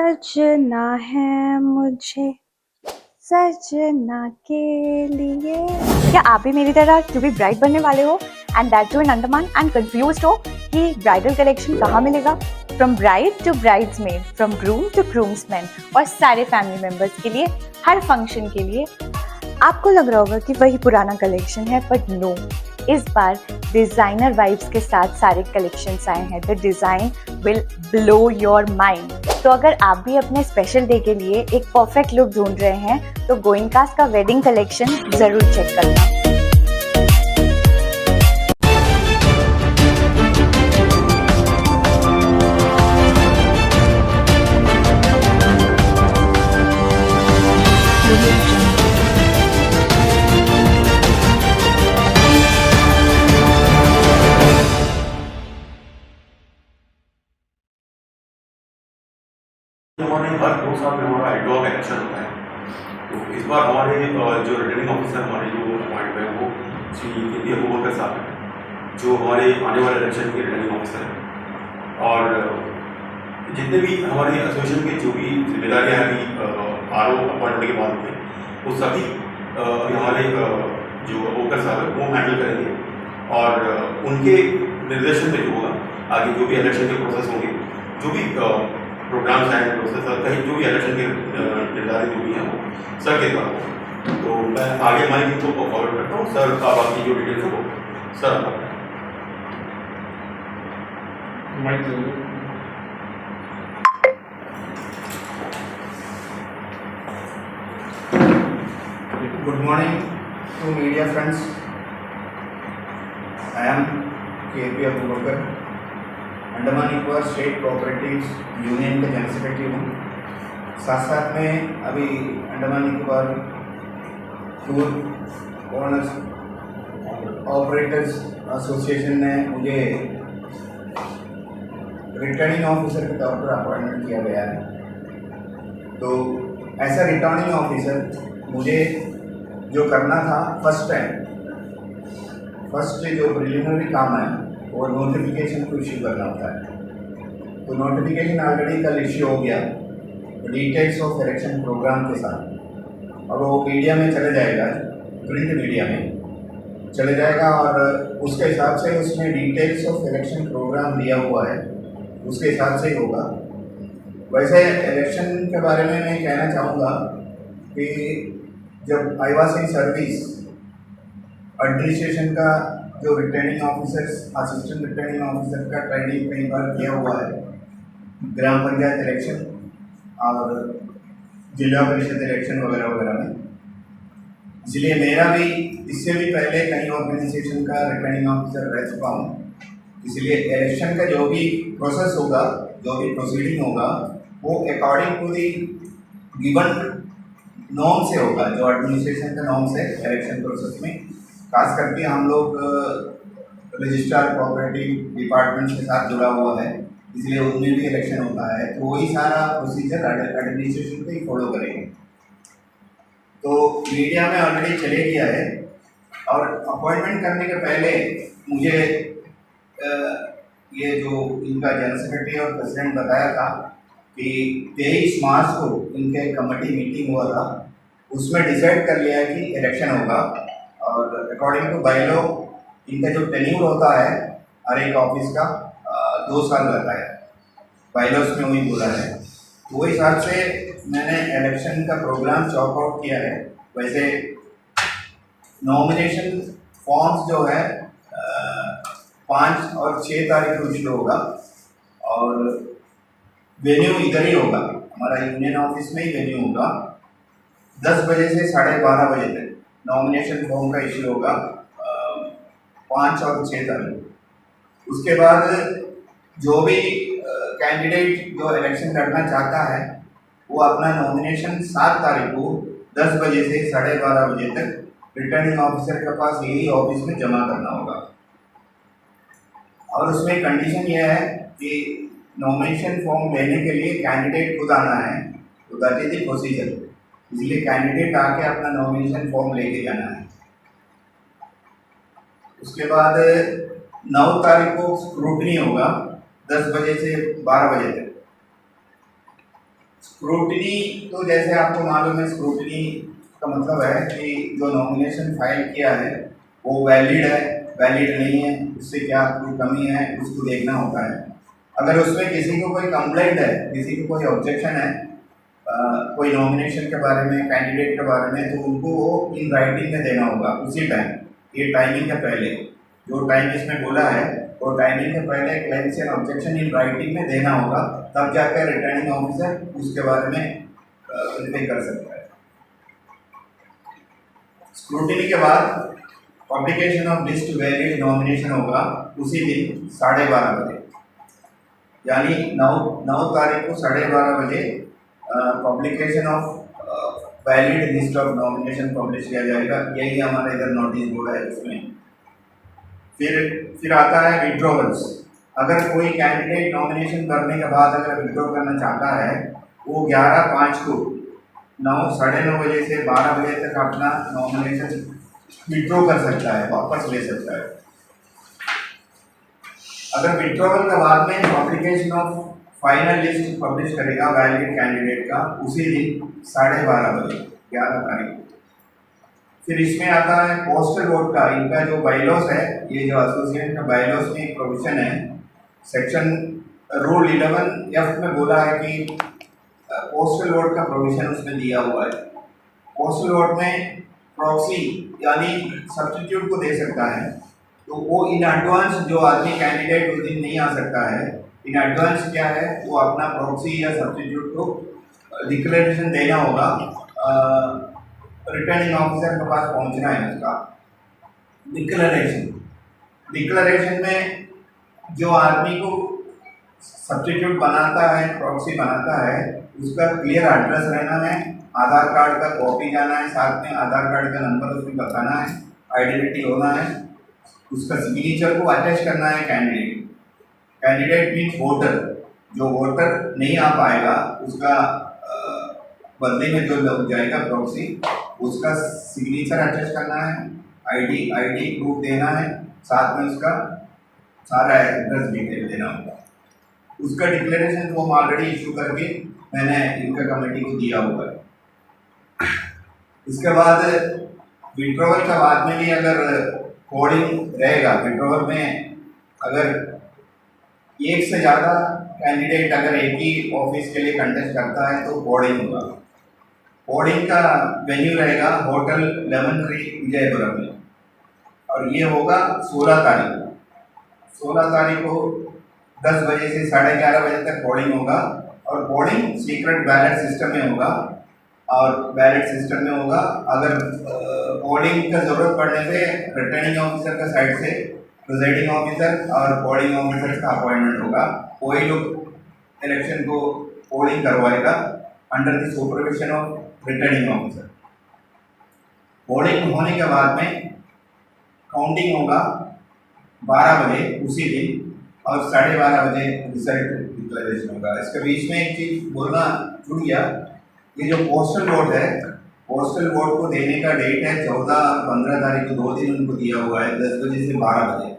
सजना है मुझे सजना के लिए। क्या आप भी मेरी तरह टू बी ब्राइड बनने वाले हो and that too in Andaman and confused हो कि ब्राइडल कलेक्शन कहाँ मिलेगा? From bride to bridesmaid, from groom to groomsman और सारे फैमिली मेंबर्स के लिए, हर फंक्शन के लिए। आपको लग रहा होगा कि वही पुराना कलेक्शन है, बट नो, इस बार डिजाइनर वाइब्स के साथ सारे कलेक्शंस आए हैं। The design will blow your mind. तो अगर आप भी अपने स्पेशल डे के लिए एक परफेक्ट लुक ढूंढ रहे हैं तो गोइंकास का वेडिंग कलेक्शन जरूर चेक करना। हमारे हर 2 साल में हमारा एडहॉक इलेक्शन होता है। तो इस बार हमारे जो रिटर्निंग ऑफिसर हमारे जो अपॉइंट हुए हैं वो श्री के पी अबूबकर साहब हैं, जो हमारे आने वाले इलेक्शन के रिटर्निंग ऑफिसर हैं। और जितने भी हमारे एसोसिएशन के जो भी जिम्मेदारियाँ हैं अभी आर ओ अपॉइंट होने के बाद में, वो सभी अभी हमारे जो अबूबकर साहब हैं वो हैंडल करेंगे। और उनके निर्देशन में जो होगा आगे जो भी इलेक्शन के प्रोसेस होंगे, जो भी प्रोग्राम्स हैं, प्रोसेस कहीं जो भी इलेक्शन के निर्धारित जो भी हैं वो सर के द्वारा हों। तो मैं आगे हमारी टीम को फॉरवर्ड करता हूँ। सर आप आपकी जो डिटेल्स है वो सर आप Good morning to media friends. I am K.P. Abubakar, Andaman Nicobar state cooperatives union के जनरल सेक्रेटरी हूँ। साथ साथ में अभी Andaman Nicobar tour owners operators association ने मुझे रिटर्निंग ऑफिसर के तौर पर अपॉइंटमेंट किया गया है। तो ऐसा रिटर्निंग ऑफिसर मुझे जो करना था फर्स्ट जो प्रिलिमिनरी काम है और नोटिफिकेशन को इश्यू करना होता है। तो नोटिफिकेशन ऑलरेडी कल इश्यू हो गया डिटेल्स ऑफ इलेक्शन प्रोग्राम के साथ। अब वो मीडिया में चले जाएगा, प्रिंट मीडिया में चले जाएगा और उसके हिसाब से उसमें डिटेल्स ऑफ इलेक्शन प्रोग्राम दिया हुआ है, उसके हिसाब से ही होगा। वैसे इलेक्शन के बारे में मैं कहना चाहूँगा कि जब I was in service, administration का जो returning officers, assistant returning officer का ट्रेनिंग कई बार किया हुआ है, ग्राम पंचायत इलेक्शन और जिला परिषद इलेक्शन वगैरह वगैरह में। इसलिए मेरा भी इससे भी पहले कई ऑर्गेनाइजेशन का रिटर्निंग ऑफिसर रह चुका हूँ। इसलिए इलेक्शन का जो भी प्रोसेस होगा, जो भी प्रोसीडिंग होगा, वो according to the given norm से होगा, जो एडमिनिस्ट्रेशन का नॉर्म से इलेक्शन प्रोसेस में। खास करके हम लोग रजिस्ट्रार कोऑपरेटिव डिपार्टमेंट के साथ जुड़ा हुआ है, इसलिए उनमें भी इलेक्शन होता है। तो वही सारा प्रोसीजर एडमिनिस्ट्रेशन पे ही फॉलो करेंगे। तो मीडिया में ऑलरेडी चले गया है और अपॉइंटमेंट करने के पहले मुझे ये जो इनका जनरल सेक्रेटरी और प्रेसिडेंट बताया था कि 23 मार्च को इनके कमेटी मीटिंग हुआ था, उसमें डिसाइड कर लिया कि इलेक्शन होगा। और अकॉर्डिंग टू बायलॉ इनका जो टेन्यूर होता है हर एक ऑफिस का 2 साल रहता है, बायलॉस में वही बोला है। तो वही हिसाब से मैंने इलेक्शन का प्रोग्राम चॉक आउट किया है। वैसे नॉमिनेशन फॉर्म्स जो है 5 और 6 तारीख को इशू होगा और वेन्यू इधर ही होगा, हमारा यूनियन ऑफिस में ही वेन्यू होगा। 10 बजे से 12:30 बजे तक नॉमिनेशन फॉर्म का इशू होगा 5 और 6 तारीख। उसके बाद जो भी कैंडिडेट जो इलेक्शन लड़ना चाहता है वो अपना नॉमिनेशन 7 तारीख को 10 बजे से 12:30 बजे तक रिटर्निंग ऑफिसर के पास यही ऑफिस में जमा करना होगा। और उसमें कंडीशन यह है कि नॉमिनेशन फॉर्म लेने के लिए कैंडिडेट खुद आना है, तो दैट इज द प्रोसीजर। इसलिए कैंडिडेट आके अपना नॉमिनेशन फॉर्म लेके जाना है। उसके बाद 9 तारीख को स्क्रूटनी होगा 10 बजे से 12 बजे तक। स्क्रूटनी तो जैसे आपको मालूम है, स्क्रूटनी का मतलब है कि जो नॉमिनेशन फाइल किया है वो वैलिड है, वैलिड नहीं है, उससे क्या कोई कमी है उसको देखना होता है। अगर उसमें किसी को कोई कंप्लेंट है, किसी को कोई ऑब्जेक्शन है कोई नॉमिनेशन के बारे में, कैंडिडेट के बारे में, तो उनको वो इन राइटिंग में देना होगा उसी टाइम। ये टाइमिंग के पहले जो टाइम इसमें बोला है वो टाइमिंग के पहले claims and objection in writing में देना होगा, तब जाकर रिटर्निंग ऑफिसर उसके बारे में वेरीफाई कर सकता है। स्क्रूटिनी के बाद publication of list valid nomination होगा उसी दिन 12:30 बजे, यानी 9 तारीख को 12:30 बजे publication of valid list of nomination publish किया जाएगा। यही हमारा इधर नोटिस बोर्ड है उसमें। फिर आता है विड्रॉवल्स। अगर कोई कैंडिडेट नॉमिनेशन करने के बाद अगर विड्रॉ करना चाहता है, वो 11/5 को 9 बजे से 12 बजे तक अपना नॉमिनेशन विड्रॉ कर सकता है, वापस ले सकता है। अगर विड्रॉवल के बाद में publication of final list publish करेगा वैलिड कैंडिडेट का उसी दिन 12:30 बजे 11 तारीख को। फिर इसमें आता है पोस्टल वोट का। इनका जो बाइलॉस है, ये जो एसोसिएशन का बाइलॉस में एक प्रोविजन है, सेक्शन रूल 11F में बोला है कि पोस्टल वोट का प्रोविजन उसमें दिया हुआ है। पोस्टल वोट में प्रॉक्सी यानी सब्स्टिट्यूट को दे सकता है, तो वो इन एडवांस जो आदमी कैंडिडेट उस दिन नहीं आ सकता है, इन एडवांस क्या है वो अपना प्रॉक्सी या सब्स्टिट्यूट को डिक्लेरेशन देना होगा। रिटर्निंग ऑफिसर के पास पहुंचना है उसका डिक्लेरेशन में जो आदमी को सब्स्टिट्यूट बनाता है, प्रॉक्सी बनाता है, उसका क्लियर एड्रेस रहना है, आधार कार्ड का कॉपी जाना है, साथ में आधार कार्ड का नंबर उसमें बताना है, आइडेंटिटी होना है, उसका सिग्नेचर को अटैच करना है। कैंडिडेट मीन्स वोटर, जो वोटर नहीं आ पाएगा उसका बदले में जो लग जाएगा प्रॉक्सी, उसका सिग्नेचर अटैच करना है, आईडी प्रूफ देना है, साथ में उसका सारा एड्रेस डिटेल देना होगा। उसका डिक्लेरेशन तो हम ऑलरेडी इशू करके मैंने इनका कमेटी को दिया हुआ है। इसके बाद विड्रॉवल के बाद में भी अगर कोडिंग रहेगा, विड्रॉवल में अगर एक से ज़्यादा कैंडिडेट अगर एक ही ऑफिस के लिए कंटेस्ट करता है तो कोडिंग होगा। कोडिंग का वेन्यू रहेगा होटल लेमन ट्री विजयपुरम में, और ये होगा 16 तारीख को। 16 तारीख को 10 बजे से 11:30 बजे तक कोडिंग होगा, और कोडिंग सीक्रेट बैलेट सिस्टम में होगा, और बैलेट सिस्टम में होगा। अगर कोडिंग का ज़रूरत पड़ने से रिटर्निंग ऑफिसर का साइड से प्रिजाइडिंग ऑफिसर और कोडिंग ऑफिसर का अपॉइंटमेंट होगा। कोई लोग इलेक्शन को कोडिंग करवाएगा under the supervision of returning officer. Coding होने के बाद में काउंटिंग होगा 12 बजे उसी दिन, और 12:30 बजे रिजल्ट डिक्लेरेशन होगा। इसके बीच में एक चीज़ बोलना छूट गया, ये जो पोस्टल वोट है, पोस्टल वोट को देने का डेट है 14 और 15 तारीख को, 2 दिन उनको दिया हुआ है, 10 बजे से 12 बजे।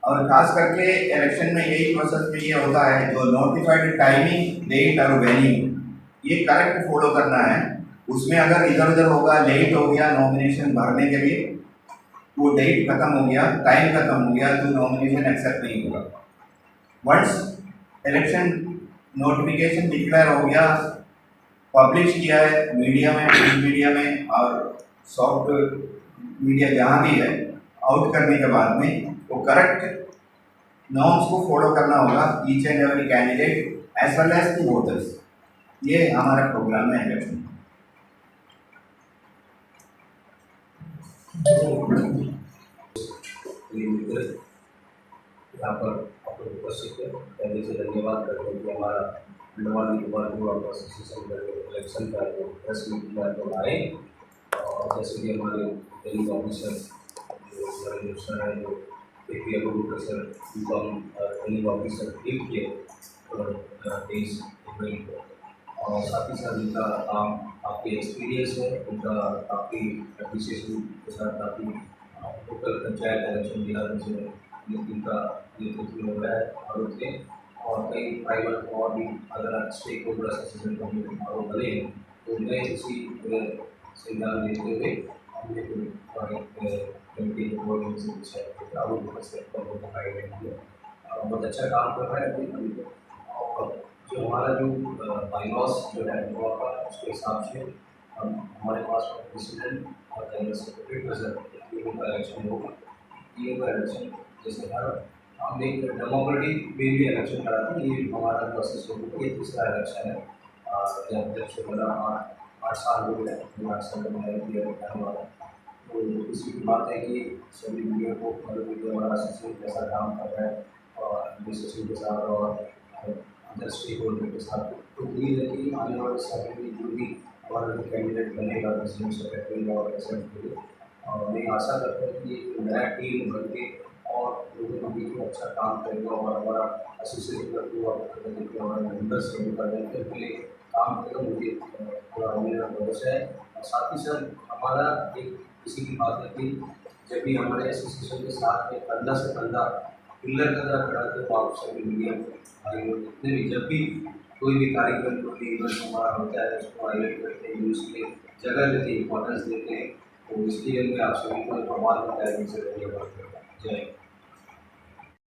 और खास करके इलेक्शन में यही प्रोसेस में ये होता है, जो नोटिफाइड टाइमिंग, डेट और वेन्यू, ये करेक्ट फॉलो करना है। उसमें अगर इधर उधर होगा, लेट हो गया नॉमिनेशन भरने के लिए, वो डेट खत्म हो गया, टाइम खत्म हो गया, तो नॉमिनेशन एक्सेप्ट नहीं होगा। वंस इलेक्शन नोटिफिकेशन डिक्लेयर हो गया, पब्लिश किया है मीडिया में, प्रिंट मीडिया में और सॉफ्ट मीडिया जहाँ भी है, आउट करने के बाद में वो करेक्ट नॉर्म्स को फॉलो करना होगा, each and every candidate as well as the voters. ये हमारा प्रोग्राम है इलेक्शन। यहाँ पर आप लोग उपस्थित है, पहले से धन्यवाद करते हैं कि हमारा अंडमान निकोबार टूर एसोसिएशन का इलेक्शन का जो प्रेस मीट में लोग आए, और जैसे कि हमारे ट्रेनिंग ऑफिसर जो रजिस्टर है, जो APL प्रोफेसर ट्रेनिंग ऑफिसर 1 के 23 अप्रैल को, और साथ ही साथ इनका काम आपके एक्सपीरियंस है, उनका काफ़ी एप्रिसिएशन के साथ काफ़ी लोकल पंचायत इलेक्शन बिहार में इनका नेतृत्व में रहा है और उसके और कई प्राइवेट और भी other stakeholders association community बने हैं, तो मैं इसी संज्ञान लेते हुए हमने कमेटी के बोर्ड में से बहुत अच्छा काम कर रहा है अभी। और जो हमारा जो बाईलॉस जो है वहाँ पर उसके हिसाब से हम हमारे पास प्रेसिडेंट और जनरल सेक्रेटरी प्रेसिडेंट तीनों का इलेक्शन होगा। तीनों का इलेक्शन जैसे हर हम एक डेमोक्रेटिक वे भी इलेक्शन कराते हैं, ये हमारा प्रोसेस होगा, ये तीसरा इलेक्शन है। जब से मेरा 8 साल हो गए, 8 साल में मैं हमारा तो इसी की बात है कि सभी मीडिया को मतलब मीडिया हमारा एसोसिएशन कैसा काम कर रहा है और एडमिनिस्ट्रेशन के साथ और अदर स्टेक होल्डर के साथ, तो उम्मीद है कि आने वाले समय में जो भी हमारा कैंडिडेट बनेगा प्रेसिडेंट सेक्रेटरी और प्रेसिडेंट के लिए, मैं आशा करता हूँ कि एक नया टीम बन के और लोगों के बीच में अच्छा काम करेगा और हमारा एसोसिएशन का जो हमारे मेंबर्स हैं उनका बेहतर के लिए काम करेगा, मुझे पूरा मेरा भरोसा है। और साथ ही साथ हमारा एक किसी की बात है कि जब भी हमारे एसोसिएशन के साथ में कंधा से कंधा पिल्लर की तरह खड़ा थे, तो आप सभी मीडिया भाई लोग जितने भी जब भी कोई भी कार्यक्रम कोई भी इवेंट हमारा होता है उसको हाईलाइट करते हैं, उसके जगह देते हैं, इंपॉर्टेंस देते हैं, तो इसलिए मैं आप सभी को एक आह्वान करता है कि जय हिंद।